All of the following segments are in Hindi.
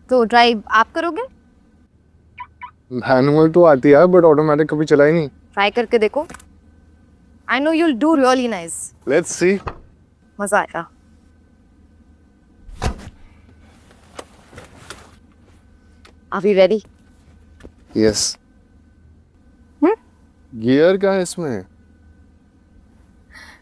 तो ड्राइव आप करोगे? मैनुअल तो आती है बट ऑटोमेटिक कभी चला ही नहीं। ट्राई करके देखो। I know you'll do really nice. Let's see. मजा आएगा। Are we ready? Yes. Hmm? Gear का है इसमें?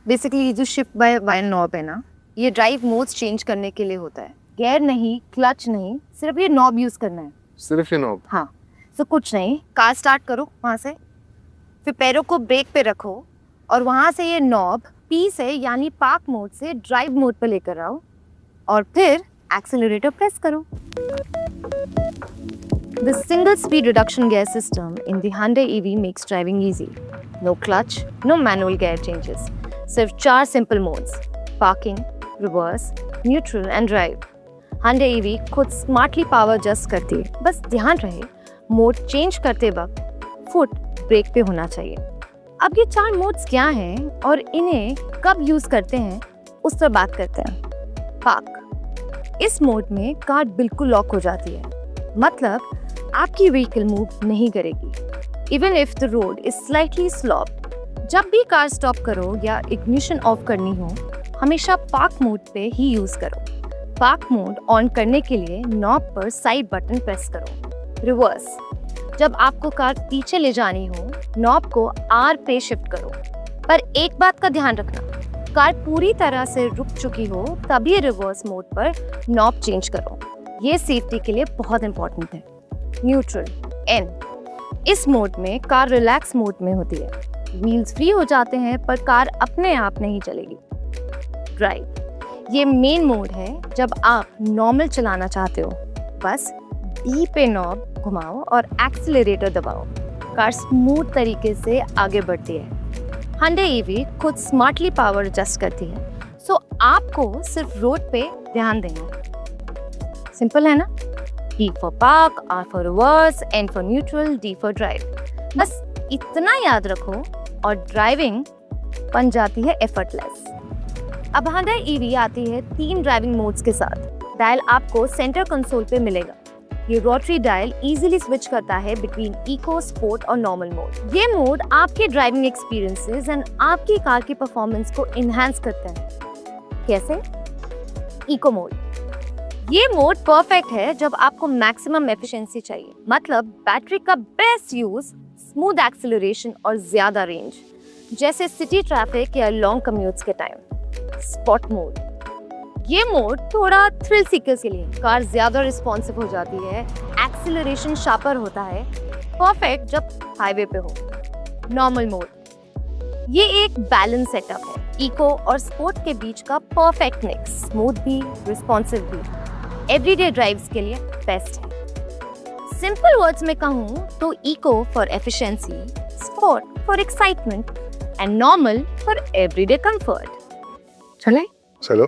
बेसिकली ये जो शिफ्ट बाय नॉब है ना, ये ड्राइव मोड्स चेंज करने के लिए होता है। गियर नहीं, क्लच नहीं, सिर्फ ये नॉब यूज करना है। सिर्फ ये नॉब? हाँ, तो कुछ नहीं, कार स्टार्ट करो वहाँ से, फिर पैरों को ब्रेक पे रखो और वहाँ से ये नॉब पी से यानी पार्क मोड से ड्राइव मोड पे लेकर आओ और फिर एक्सेलरेटर प्रेस करो। The single speed reduction gear system in the Hyundai EV makes driving easy. No clutch, no manual gear changes. सिर्फ 4 simple modes, parking, reverse, neutral and drive. Hyundai EV खुद स्मार्टली पावर एडजस्ट करती है। बस ध्यान रहे मोड चेंज करते वक्त फुट ब्रेक पे होना चाहिए। अब ये 4 मोड्स क्या हैं और इन्हें कब यूज करते हैं उस पर बात करते हैं। पार्क, इस मोड में कार बिल्कुल लॉक हो जाती है, मतलब आपकी व्हीकल मूव नहीं करेगी even if the road is slightly slope. जब भी कार स्टॉप करो या इग्निशन ऑफ करनी हो, हमेशा पार्क मोड पे ही यूज करो। पार्क मोड ऑन करने के लिए नॉब पर साइड बटन प्रेस करो। रिवर्स, जब आपको कार पीछे ले जानी हो, नॉब को आर पे शिफ्ट करो। पर एक बात का ध्यान रखना, कार पूरी तरह से रुक चुकी हो तभी रिवर्स मोड पर नॉब चेंज करो। ये सेफ्टी के लिए बहुत इंपॉर्टेंट है। न्यूट्रल, एन, इस मोड में कार रिलैक्स मोड में होती है। व्हील्स फ्री हो जाते हैं पर कार अपने आप नहीं चलेगी। ड्राइव, ये मेन मोड है जब आप नॉर्मल चलाना चाहते हो। बस डी पे नॉब घुमाओ और एक्सीलरेटर दबाओ, कार स्मूथ तरीके से आगे बढ़ती है। Hyundai EV खुद स्मार्टली पावर एडजस्ट करती है, सो आपको सिर्फ रोड पे ध्यान देना है। सिंपल है ना? P for park, R for reverse, N for neutral, D for drive। बस इतना याद रखो और ड्राइविंग बन जाती है एफर्टलेस। अब Hyundai EV आती है 3 ड्राइविंग मोड्स के साथ। डायल आपको सेंटर कंसोल पे मिलेगा। ये रोटरी डायल इजीली स्विच करता है बिटवीन इको, स्पोर्ट और नॉर्मल मोड। ये मोड आपके ड्राइविंग एक्सपीरियंसेस एंड आपकी कार की परफॉर्मेंस को इनहैंस करते हैं। कैसे? इको मोड, ये मोड परफेक्ट है जब आपको मैक्सिमम एफिशिएंसी चाहिए, मतलब बैटरी का बेस्ट यूज, स्मूथ एक्सेलरेशन और ज्यादा रेंज, जैसे सिटी ट्रैफिक या लॉन्ग कम्यूट्स के टाइम। स्पॉट मोड, ये मोड थोड़ा थ्रिल सीकर्स के लिए, कार ज्यादा रिस्पॉन्सिव हो जाती है, एक्सेलरेशन शार्पर होता है, परफेक्ट जब हाईवे पे हो। नॉर्मल मोड, ये एक बैलेंस सेटअप है, इको और स्पोर्ट के बीच का परफेक्ट मिक्स, स्मूथ भी, रिस्पॉन्सिव भी, एवरीडे ड्राइव्स के लिए बेस्ट है। सिंपल वर्ड्स में कहूँ तो eco for efficiency, sport for excitement and normal for everyday comfort. चले? चलो।